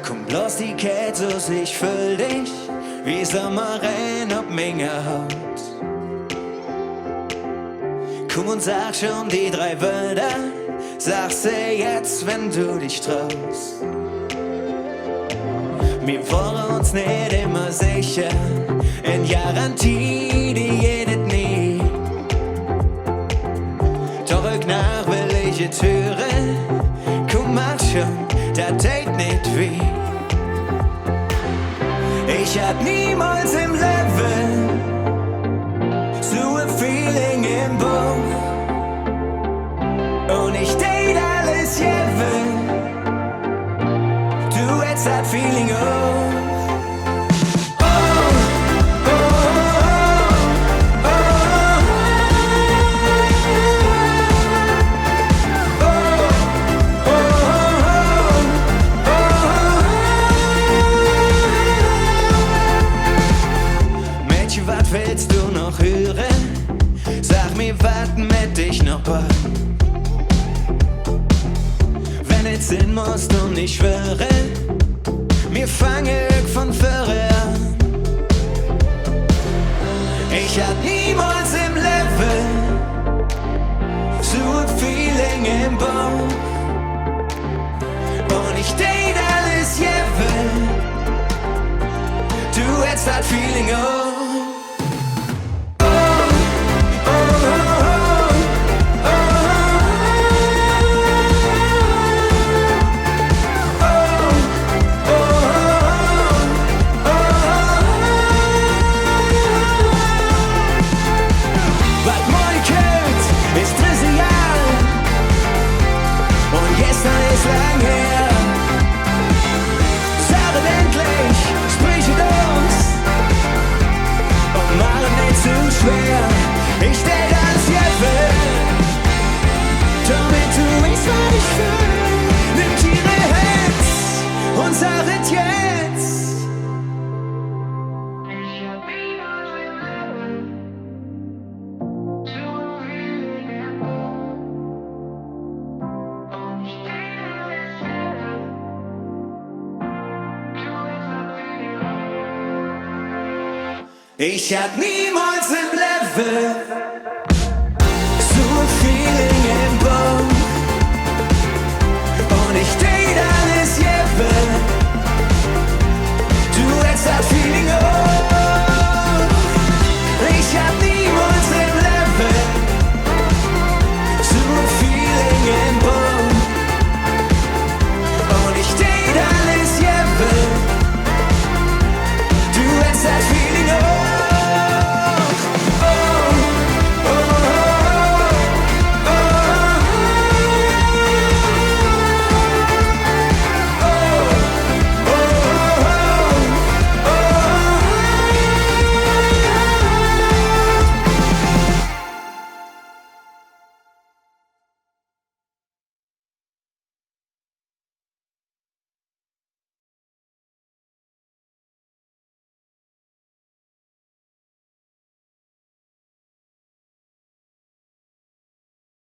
Komm bloß die Kälte, ich fühl dich wie Sommerrein ob meine Haut. Komm und sag schon die 3 Wörter, sag sie jetzt, wenn du dich traust. Wir waren uns nicht immer sicher, in Garantie, die jedet nie. Doch nach will ich die Türe, komm mal schon, das Date nicht wie. Ich hab niemals im Leben so ein Feeling im Bauch. Und ich date alles jeden, du hättest das Feeling auch. Was willst du noch hören? Sag mir, was mit dich noch war. Wenn es Sinn musst und ich schwöre, mir fange von vorne an. Ich hab niemals im Leben so ein Feeling im Bauch. Und ich date alles jeden, du hättest das Feeling auch. Ich stell das jetzt weg, damit du weißt, was ich fühl. Nimm ihre Hand und sag es jetzt. Ich hab niemals im Leben so viel gebraucht. Und ich steh alles selber, du weißt, was ich will. Ich hab niemals im Leben